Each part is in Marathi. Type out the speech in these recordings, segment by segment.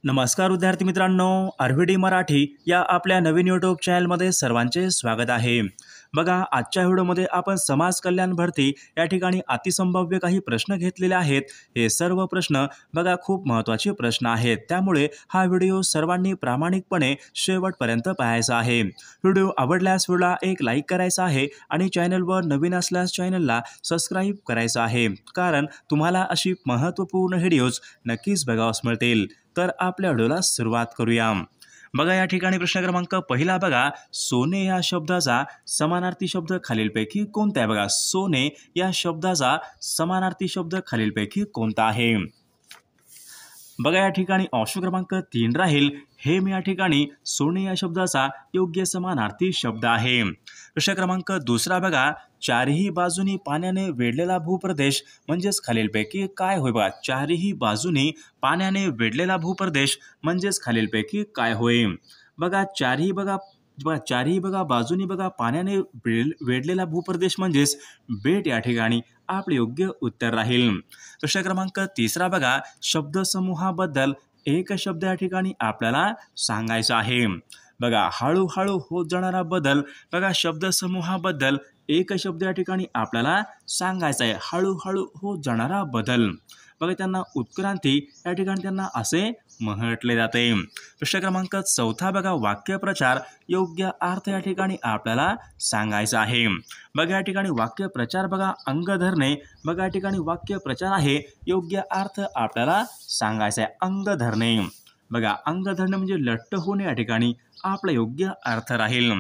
नमस्कार विद्यार्थी मित्रांनो, आरव्हीडी मराठी या आपल्या नवीन यूट्यूब चॅनलमध्ये सर्वांचे स्वागत आहे। बघा, आजच्या व्हिडिओमध्ये आपण समाज कल्याण भरती या ठिकाणी अतिसंभाव्य काही प्रश्न घेतलेले आहेत। हे सर्व प्रश्न बघा खूप महत्त्वाचे प्रश्न आहेत, त्यामुळे हा व्हिडिओ सर्वांनी प्रामाणिकपणे शेवटपर्यंत पाहायचा आहे। व्हिडिओ आवडल्यास व्हिडिओला एक लाईक करायचा आहे आणि चॅनलवर नवीन असल्यास चॅनलला सबस्क्राईब करायचं आहे, कारण तुम्हाला अशी महत्त्वपूर्ण व्हिडिओज नक्कीच बघावयास मिळतील। तर आपल्या व्हिडिओला सुरुवात करूया। बघा, या ठिकाणी प्रश्न क्रमांक पहिला बघा, सोने या शब्दाचा समानार्थी शब्द खालीलपैकी कोणता आहे? बघा, सोने या शब्दाचा समानार्थी शब्द खालीलपैकी कोणता आहे? बघा, या ठिकाणी ऑप्शन क्रमांक 3 राहील हेम। या ठिकाणी सोने या शब्दाचा योग्य समानार्थी शब्द आहे। प्रश्न क्रमांक दुसरा बघा, चारही बाजूनी पाण्याने वेढलेला भूप्रदेश म्हणजेच खालीलपैकी काय होय? बघा, चारही बाजूनी पाण्याने वेढलेला भूप्रदेश म्हणजेच खालीलपैकी काय होय? बघा, चारही बाजूनी बघा पाण्याने वेढलेला भूप्रदेश म्हणजेच बेट या ठिकाणी आपले योग्य उत्तर राहील। प्रश्न क्रमांक तिसरा बघा, शब्दसमूहाबद्दल एक शब्द या ठिकाणी आपल्याला सांगायचा आहे। बघा, हळूहळू होत जाणारा बदल। बघा, शब्दसमूहाबद्दल एक शब्द या ठिकाणी आपल्याला सांगायचा आहे, हळूहळू होत जाणारा बदल। बघा, त्यांना उत्क्रांती या ठिकाणी त्यांना असे म्हटले जाते। प्रश्न क्रमांक चौथा बघा, वाक्यप्रचार योग्य अर्थ या ठिकाणी आपल्याला सांगायचा आहे। बघा, या ठिकाणी वाक्यप्रचार बघा अंग धरणे। बघा, या ठिकाणी वाक्यप्रचार आहे, योग्य अर्थ आपल्याला सांगायचा आहे अंग धरणे। बघा, अंग धरणे म्हणजे लट्ट होणे या ठिकाणी आपला योग्य अर्थ राहील।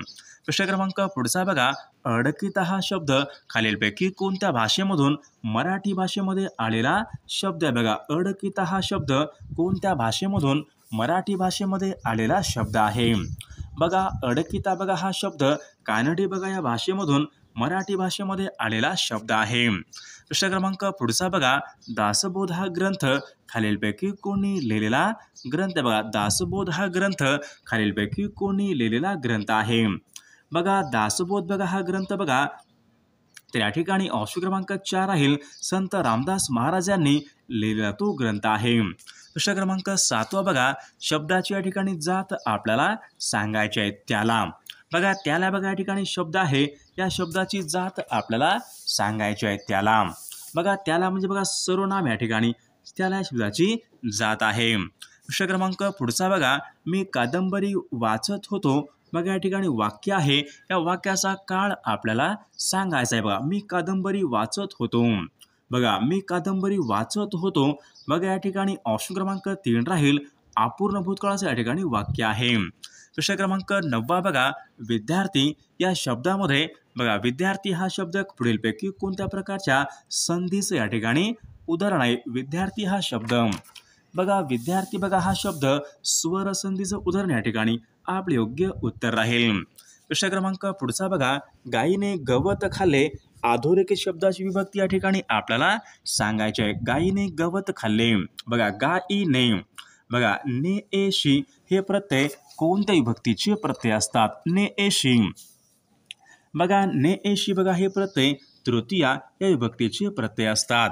प्रश्न क्रमांक पुढचा बघा, अडकिता हा शब्द खालीलपैकी कोणत्या भाषेमधून मराठी भाषेमध्ये आलेला शब्द आहे? बघा, अडकिता हा शब्द कोणत्या भाषेमधून मराठी भाषेमध्ये आलेला शब्द आहे? बघा, अडकिता बघा हा शब्द कानडी बघा या भाषेमधून मराठी भाषेमध्ये आलेला शब्द आहे। प्रश्न क्रमांक पुढचा बघा, दासबोध हा ग्रंथ खालीलपैकी कोणी लिहिलेला ग्रंथ? बघा, दासबोध हा ग्रंथ खालीलपैकी कोणी लिहिलेला ग्रंथ आहे? बघा, दासबोध बघा हा ग्रंथ बघा तर या ठिकाणी ऑप्शन क्रमांक 4 राहील, संत रामदास महाराज यांनी लिहिलेला तो ग्रंथ आहे। प्रश्न क्रमांक 7 बघा, शब्दाची या ठिकाणी जात आपल्याला सांगायची आहे, त्याला। बघा, त्याला बघा या ठिकाणी शब्द आहे, या शब्दाची जात आपल्याला सांगायची आहे, त्याला। बघा, त्याला म्हणजे बघा सर्वनाम या ठिकाणी त्याला या शब्दाची जात आहे। प्रश्न क्रमांक पुढचा बघा, मी कादंबरी वाचत होतो। बघा, या ठिकाणी वाक्य आहे, या वाक्याचा काळ आपल्याला सांगायचा आहे। बघा, मी कादंबरी वाचत होतो। बघा, मी कादंबरी वाचत होतो। बघा, या ठिकाणी ऑप्शन क्रमांक 3 राहील, अपूर्ण भूतकाळाचं या ठिकाणी वाक्य आहे। प्रश्न क्रमांक 9 बघा, विद्यार्थी या शब्दामध्ये बघा, विद्यार्थी हा शब्द पुढीलपैकी कोणत्या प्रकारच्या संधीचं या ठिकाणी उदाहरण आहे? विद्यार्थी हा शब्द बघा, विद्यार्थी बघा हा शब्द स्वर संधीचं उदाहरण या ठिकाणी आपले योग्य उत्तर राहील। प्रश्न क्रमांक पुढचा बघा, गायीने गवत खाल्ले अधोरेखित शब्दाची विभक्ती या ठिकाणी आपल्याला सांगायची आहे। गायीने गवत खाल्ले। बघा, गायीने बघा ने एशी हे प्रत्यय कोणत्या विभक्तीचे प्रत्यय असतात? ने एशी। बघा, ने एशी बघा हे प्रत्यय तृतीया या विभक्तीचे प्रत्यय असतात।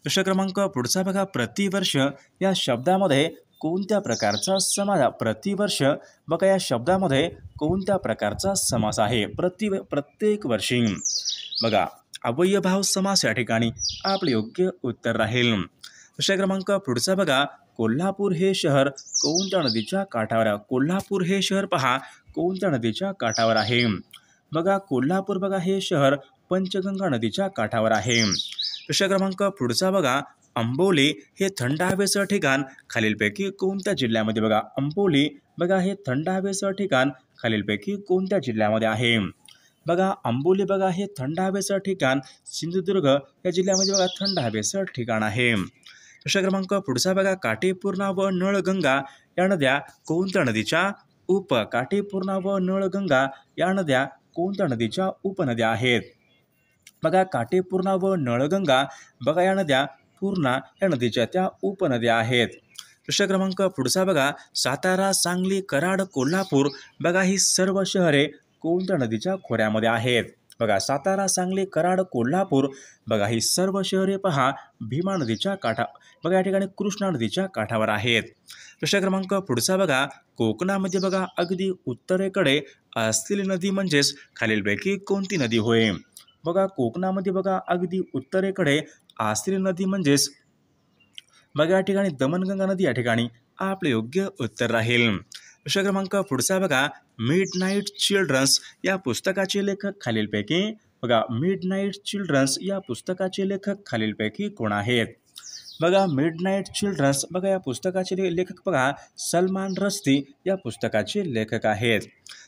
प्रश्न क्रमांक पुढचा बघा, प्रतिवर्ष या शब्दामध्ये कोणत्या प्रकारचा समास? प्रतिवर्ष बघा या शब्दामध्ये कोणत्या प्रकारचा समास आहे? प्रत्येक वर्षी। बघा, अव्ययभाव समास या ठिकाणी आपले योग्य उत्तर राहील। प्रश्न क्रमांक पुढचा बघा, कोल्हापूर हे शहर कोणत्या नदीच्या काठावर आहे? कोल्हापूर हे शहर पहा कोणत्या नदीच्या काठावर आहे? बघा, कोल्हापूर बघा हे शहर पंचगंगा नदीच्या काठावर आहे। प्रश्न क्रमांक पुढचा बघा, अंबोली हे थंड हवेचं ठिकाण खालीलपैकी कोणत्या जिल्ह्यामध्ये? बघा, अंबोली बघा हे थंड हवेचं ठिकाण खालीलपैकी कोणत्या जिल्ह्यामध्ये आहे? बघा, अंबोली बघा हे थंड हवेचं ठिकाण सिंधुदुर्ग या जिल्ह्यामध्ये बघा थंड हवेचं ठिकाण आहे। प्रश्न क्रमांक पुढचा बघा, काटेपूर्णा व नळगंगा या नद्या कोणत्या नदीच्या काटेपूर्णा व नळगंगा या नद्या कोणत्या नदीच्या उपनद्या आहेत? बघा, काटेपूर्णा व नळगंगा बघा या नद्या पूर्णा या नदीच्या त्या उपनद्या आहेत। प्रश्न क्रमांक पुढचा बघा, सातारा, सांगली, कराड, कोल्हापूर बघा ही सर्व शहरे कोणत्या नदीच्या खोऱ्यामध्ये आहेत? बघा, सातारा, सांगली, कराड, कोल्हापूर बघा ही सर्व शहरे पहा भीमा नदीच्या काठा बघा या ठिकाणी कृष्णा नदीच्या काठावर आहेत। प्रश्न क्रमांक पुढचा बघा, कोकणामध्ये बघा अगदी उत्तरेकडे असलेली नदी म्हणजेच खालीलपैकी कोणती नदी होय? बघा कोकणामध्ये बघा अगदी उत्तरेकडे असलेली नदी म्हणजेच बघा या ठिकाणी दमणगंगा नदी या ठिकाणी आपले योग्य उत्तर राहील. प्रश्न क्रमांक पुढचा बघा, मिड नाईट चिल्ड्रन्स या पुस्तकाचे लेखक खालीलपैकी बघा मिड नाईट चिल्ड्रन्स या पुस्तकाचे लेखक खालीलपैकी कोण आहेत? बघा मिड नाईट चिल्ड्रन्स बघा या पुस्तकाचे लेखक बघा सलमान रश्दी या पुस्तकाचे लेखक आहेत.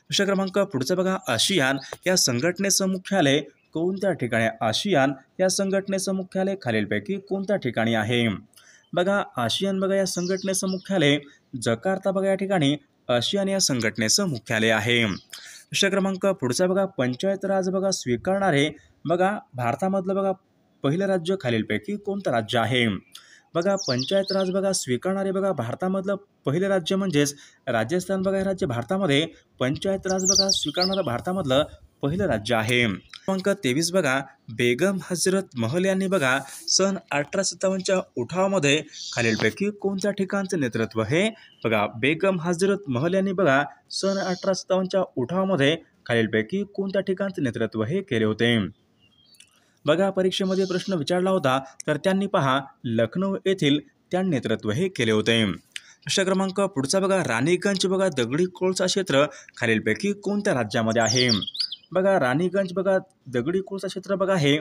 प्रश्न क्रमांक पुढचा बघा, आशियान या संघटनेचं मुख्यालय कोणत्या ठिकाणी? आशियान या संघटनेचं मुख्यालय खालीलपैकी कोणत्या ठिकाणी आहे? बघा आशियान बघा या संघटनेचं मुख्यालय जकार्ता बघा या ठिकाणी आशियान या संघटनेचं मुख्यालय आहे. प्रश्न क्रमांक पुढचा बघा, पंचायत राज बघा स्वीकारणारे बघा भारतामधलं बघा पहिलं राज्य खालीलपैकी कोणतं राज्य आहे? बघा पंचायत राज बघा स्वीकारणारे बघा भारतामधलं पहिलं राज्य म्हणजेच राजस्थान बघा हे राज्य भारतामध्ये पंचायत राज बघा स्वीकारणारं भारतामधलं पहिलं राज्य आहे. क्रमांक 23 बघा, बेगम हजरत महल यांनी बघा सन 1857च्या उठावामध्ये खालीलपैकी कोणत्या ठिकाणचं नेतृत्व हे? बघा बेगम हजरत महल यांनी बघा सन 1857च्या उठावामध्ये खालीलपैकी कोणत्या ठिकाणचं नेतृत्व हे केले होते? बघा परीक्षेमध्ये प्रश्न विचारला होता तर त्यांनी पहा लखनौ येथील त्यांनी नेतृत्व हे केले होते. प्रश्न क्रमांक पुढचा बघा, राणीगंज बघा दगडी कोळसा क्षेत्र खालीलपैकी कोणत्या राज्यामध्ये आहे? बघा राणीगंज बघा दगडी कोळसा क्षेत्र बघा हे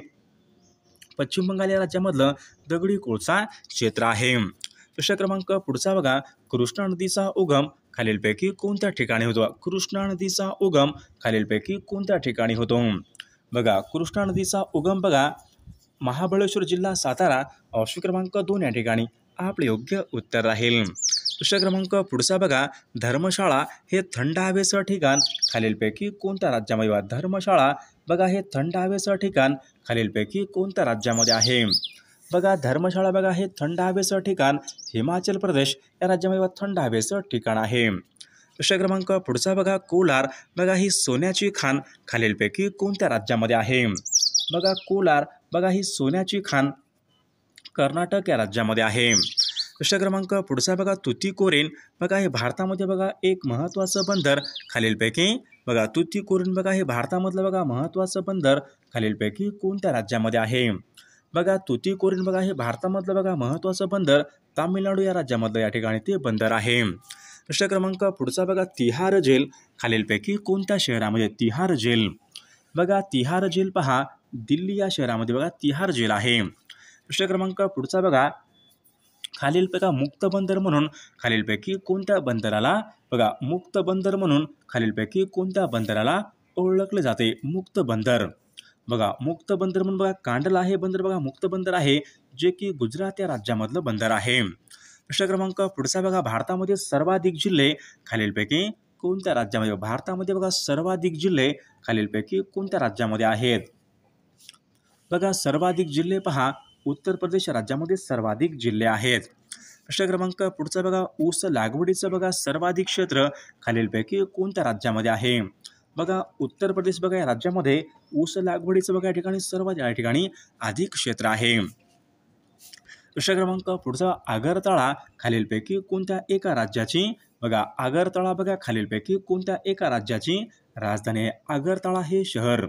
पश्चिम बंगाल या राज्यामधलं दगडी कोळसा क्षेत्र आहे. प्रश्न क्रमांक पुढचा बघा, कृष्णा नदीचा उगम खालीलपैकी कोणत्या ठिकाणी होतो? कृष्णा नदीचा उगम खालीलपैकी कोणत्या ठिकाणी होतो? बघा कृष्णा नदीचा उगम बघा महाबळेश्वर जिल्हा सातारा ऑप्शन क्रमांक 2 या ठिकाणी आपले योग्य उत्तर राहील. प्रश्न क्रमांक पुढचा बघा, धर्मशाळा हे थंड हवेचं ठिकाण खालीलपैकी कोणत्या राज्यामध्ये? धर्मशाळा बघा हे थंड हवेचं ठिकाण खालीलपैकी कोणत्या राज्यामध्ये आहे? बघा धर्मशाळा बघा हे थंड हवेचं ठिकाण हिमाचल प्रदेश या राज्यामध्ये थंड हवेचं ठिकाण आहे. प्रश्न क्रमांक पुढचा बघा, कोलार बघा ही सोन्याची खाण खालीलपैकी कोणत्या राज्यामध्ये आहे? बघा कोलार बघा ही सोन्याची खाण कर्नाटक या राज्यामध्ये आहे. प्रश्न क्रमांक पुढचा बघा, तुतीकोरीन बघा हे भारतामध्ये बघा एक महत्त्वाचं बंदर खालीलपैकी बघा तुतीकोरीन बघा हे भारतामधलं बघा महत्त्वाचं बंदर खालीलपैकी कोणत्या राज्यामध्ये आहे? बघा तुतीकोरीन बघा हे भारतामधलं बघा महत्त्वाचं बंदर तामिळनाडू या राज्यामधलं या ठिकाणी ते बंदर आहे. प्रश्न क्रमांक पुढचा बघा, तिहार जेल खालीलपैकी कोणत्या शहरामध्ये? तिहार जेल बघा तिहार जेल पहा दिल्ली या शहरामध्ये बघा तिहार जेल आहे. प्रश्न क्रमांक पुढचा बघा, खालीलपैकी मुक्त बंदर म्हणून खालीलपैकी कोणत्या बंदराला बघा मुक्त बंदर म्हणून खालीलपैकी कोणत्या बंदराला ओळखले जाते? मुक्त बंदर बघा मुक्त बंदर म्हणून बघा कांडला हे बंदर बघा मुक्त बंदर आहे जे की गुजरात या राज्यामधलं बंदर आहे. प्रश्न क्रमांक पुढचा बघा, भारतामध्ये सर्वाधिक जिल्हे खालीलपैकी कोणत्या राज्यामध्ये? भारतामध्ये बघा सर्वाधिक जिल्हे खालीलपैकी कोणत्या राज्यामध्ये आहेत? बघा सर्वाधिक जिल्हे पहा उत्तर प्रदेश राज्यामध्ये सर्वाधिक जिल्हे आहेत. प्रश्न क्रमांक पुढचा बघा, ऊस लागवडीचं बघा सर्वाधिक क्षेत्र खालीलपैकी कोणत्या राज्यामध्ये आहे? बघा उत्तर प्रदेश बघा या राज्यामध्ये ऊस लागवडीचं बघा या ठिकाणी सर्वात या ठिकाणी अधिक क्षेत्र आहे. प्रश्न क्रमांक पुढचा, आगरतळा खालीलपैकी कोणत्या एका राज्याची बघा आगरतळा बघा खालीलपैकी कोणत्या एका राज्याची राजधानी आहे? आगरतळा हे शहर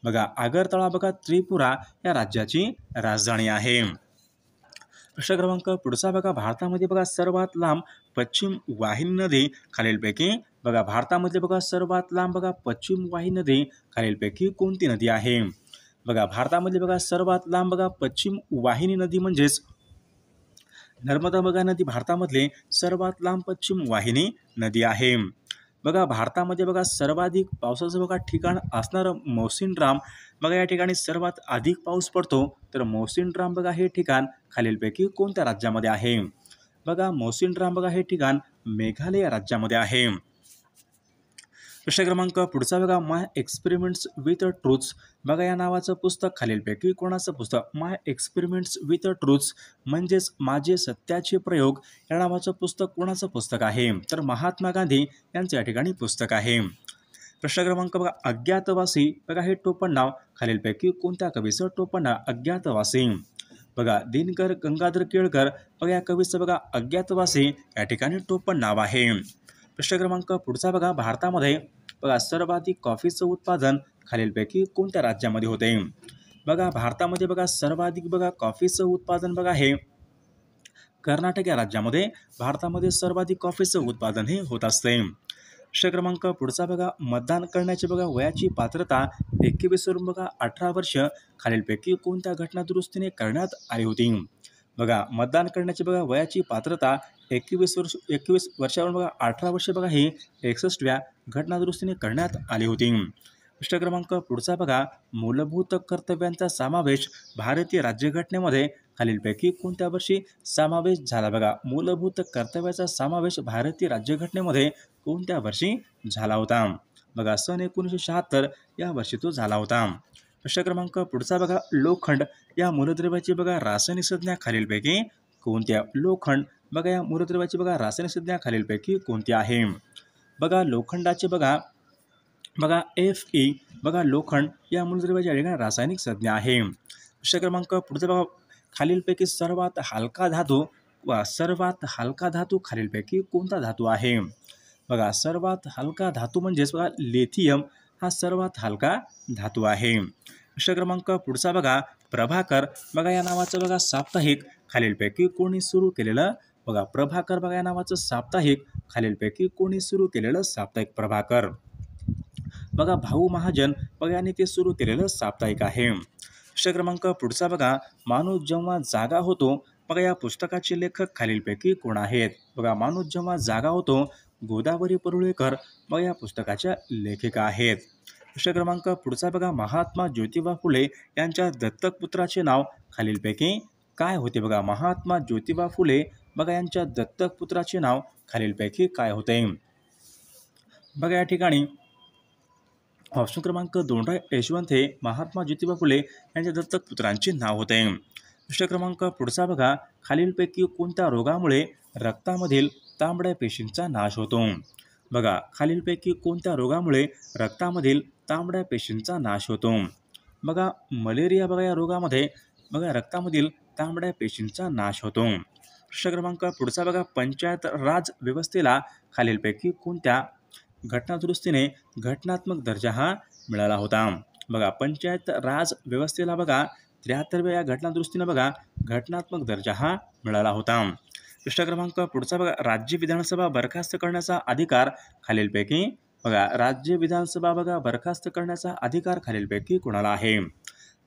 बघा आगरतळा बघा त्रिपुरा या राज्याची राजधानी आहे. प्रश्न क्रमांक पुढचा बघा, भारतामध्ये बघा सर्वात लांब पश्चिम वाहिनी नदी खालीलपैकी बघा भारतामध्ये बघा सर्वात लांब बघा पश्चिम वाहिनी नदी खालीलपैकी कोणती नदी आहे? बघा भारतामध्ये बघा सर्वात लांब बघा पश्चिम वाहिनी नदी म्हणजेच नर्मदा बघा नदी भारतामधले सर्वात लांब पश्चिम वाहिनी नदी आहे. बघा भारतामध्ये बघा सर्वाधिक पावसाचं बघा ठिकाण असणारं मौसिनराम बघा या ठिकाणी सर्वात अधिक पाऊस पडतो. तर मौसिनराम बघा हे ठिकाण खालीलपैकी कोणत्या राज्यामध्ये आहे? बघा मौसिनराम बघा हे ठिकाण मेघालय राज्यामध्ये आहे. प्रश्न क्रमांक पुढचा बघा, माय एक्सपेरिमेंट्स विथ ट्रूथ्स बघा या नावाचं पुस्तक खालीलपैकी कोणाचं पुस्तक? माय एक्सपेरिमेंट्स विथ ट्रूथ्स म्हणजेच माझे सत्याचे प्रयोग या नावाचं पुस्तक कोणाचं पुस्तक आहे? तर महात्मा गांधी यांचं या ठिकाणी पुस्तक आहे. प्रश्न क्रमांक बघा, अज्ञातवासी बघा हे टोपण नाव खालीलपैकी कोणत्या कवीचं टोपण नाव? अज्ञातवासी बघा दिनकर गंगाधर केळकर बघा या कवीचं बघा अज्ञातवासी या ठिकाणी टोपण नाव आहे. प्रश्न क्रमांक पुढचा बघा भारतामध्ये बघा सर्वाधिक कॉफीचं उत्पादन खालीलपैकी कोणत्या राज्यामध्ये होते. बघा भारतामध्ये बघा सर्वाधिक बघा कॉफीचं उत्पादन बघा हे कर्नाटक या राज्यामध्ये भारतामध्ये सर्वाधिक कॉफीचं उत्पादन हे होत असते. प्रश्न क्रमांक पुढचा बघा मतदान करण्याची बघा वयाची पात्रता 21 वरून बघा 18 वर्ष खालीलपैकी कोणत्या घटनादुरुस्तीने करण्यात आली होती. बघा मतदान करण्याची बघा वयाची पात्रता 21 वर्षावरून बघा 18 वर्ष बघा ही 61व्या घटनादुरुस्तीने करण्यात आली होती. प्रश्न क्रमांक पुढचा बघा मूलभूत कर्तव्यांचा समावेश भारतीय राज्यघटनेमध्ये खालीलपैकी कोणत्या वर्षी समावेश झाला. बघा मूलभूत कर्तव्याचा समावेश भारतीय राज्यघटनेमध्ये कोणत्या वर्षी झाला होता. बघा सन 1976 या वर्षी तो झाला होता. प्रश्न क्रमांक पुढचा बघा लोखंड या मूलद्रव्याची बघा रासायनिक संज्ञा खालीलपैकी कोणत्या. लोखंड बघा या मूलद्रव्याची बघा रासायनिक संज्ञा खालीलपैकी कोणती आहे. बघा लोखंडाचे बघा Fe बघा लोखंड या मूलद्रव्याची या ठिकाणी रासायनिक संज्ञा आहे. प्रश्न क्रमांक पुढचा बघा खालीलपैकी सर्वात हलका धातू खालीलपैकी कोणता धातू आहे. बघा सर्वात हलका धातू म्हणजेच बघा लिथियम हा सर्वात हलका धातू आहे. प्रश्न क्रमांक पुढचा बघा प्रभाकर बघा या नावाचं बघा साप्ताहिक खालीलपैकी कोणी सुरू केलेलं. बघा प्रभाकर बघा या नावाचं साप्ताहिक खालीलपैकी कोणी सुरू केलेलं साप्ताहिक प्रभाकर. बघा भाऊ महाजन बघा यांनी ते सुरू केलेलं साप्ताहिक आहे. प्रश्न क्रमांक पुढचा बघा माणूस जेव्हा जागा होतो बघा या पुस्तकाचे लेखक खालीलपैकी कोण आहेत. बघा माणूस जेव्हा जागा होतो गोदावरी परुळेकर बघा या पुस्तकाच्या लेखिका आहेत. प्रश्न क्रमांक पुढचा बघा महात्मा ज्योतिबा फुले यांच्या दत्तक पुत्राचे नाव खालीलपैकी काय होते. बघा महात्मा ज्योतिबा फुले बघा यांच्या दत्तक पुत्राचे नाव खालीलपैकी काय होते. बघा या ठिकाणी ऑप्शन क्रमांक 2 यशवंत हे महात्मा ज्योतिबा फुले यांच्या दत्तक पुत्रांचे नाव होते. प्रश्न क्रमांक पुढचा बघा खालीलपैकी कोणत्या रोगामुळे रक्तामधील तांबड्या पेशींचा नाश होतो. बघा खालीलपैकी कोणत्या रोगामुळे रक्तामधील तांबड्या पेशींचा नाश होतो. बघा मलेरिया बघा या रोगामध्ये बघा रक्तामधील तांबड्या पेशींचा नाश होतो. प्रश्न क्रमांक पुढचा बघा पंचायत राज व्यवस्थेला खालीलपैकी कोणत्या घटनादुरुस्तीने घटनात्मक दर्जा हा मिळाला होता. बघा पंचायत राज व्यवस्थेला बघा 73व्या या घटनादुरुस्तीने बघा घटनात्मक दर्जा हा मिळाला होता. प्रश्न क्रमांक पुढचा बघा राज्य विधानसभा बरखास्त करण्याचा अधिकार खालीलपैकी बघा राज्य विधानसभा बघा बरखास्त करण्याचा अधिकार खालीलपैकी कोणाला आहे.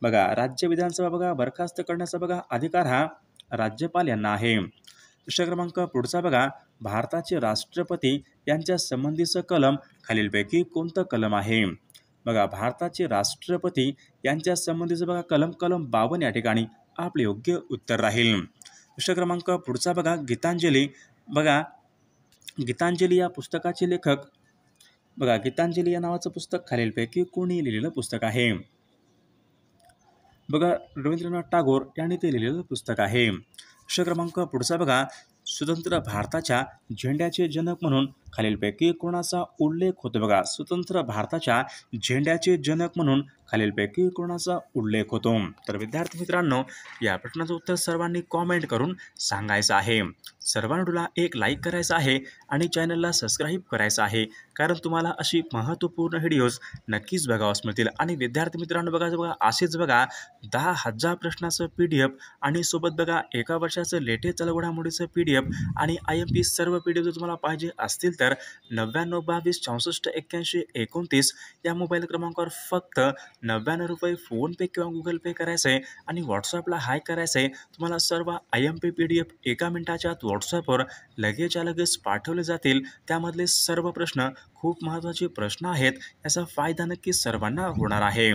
बघा राज्य विधानसभा बघा बरखास्त करण्याचा बघा अधिकार हा राज्यपाल यांना आहे. प्रश्न क्रमांक पुढचा बघा भारताचे राष्ट्रपती यांच्या संबंधीचं कलम खालीलपैकी कोणतं कलम आहे. बघा भारताचे राष्ट्रपती यांच्या संबंधीचं बघा कलम 52 या ठिकाणी आपले योग्य उत्तर राहील. प्रश्न क्रमांक पुढचा बघा गीतांजली बघा गीतांजली या पुस्तकाचे लेखक बघा गीतांजली या नावाचं पुस्तक खालीलपैकी कोणी लिहिलेलं पुस्तक आहे. बघा रवींद्रनाथ टागोर यांनी ते लिहिलेलं पुस्तक आहे. प्रश्न क्रमांक पुढचा बघा स्वतंत्र भारताच्या झेंड्याचे जनक म्हणून खालीलपैकी कोणाचा उल्लेख होतो. बघा स्वतंत्र भारताच्या झेंड्याचे जनक म्हणून खालीलपैकी कोणाचा उल्लेख होतो. तर विद्यार्थी मित्रांनो या प्रश्नाचं उत्तर सर्वांनी कॉमेंट करून सांगायचं आहे. सर्वांना एक लाईक करायचं आहे आणि चॅनलला सबस्क्राईब करायचं आहे, कारण तुम्हाला अशी महत्त्वपूर्ण व्हिडिओज नक्कीच बघावयास मिळतील. आणि विद्यार्थी मित्रांनो बघा असेच बघा 10,000 प्रश्नाचं PDF आणि सोबत बघा एका वर्षाचं लेटेस्ट घडामोडीचं PDF आणि IMP सर्व PDF जर तुम्हाला पाहिजे असतील तर 99 22 64 81 29 या मोबाईल क्रमांकावर फक्त 99 रुपये फोनपे किंवा गुगल पे करायचं आहे आणि व्हॉट्सअपला हाय करायचं आहे. तुम्हाला सर्व IMP PDF एका मिनिटाच्या आत व्हॉट्सअपवर लगेच पाठवले जातील. त्यामधले सर्व प्रश्न खूप महत्त्वाचे प्रश्न आहेत. याचा फायदा नक्की सर्वांना होणार आहे.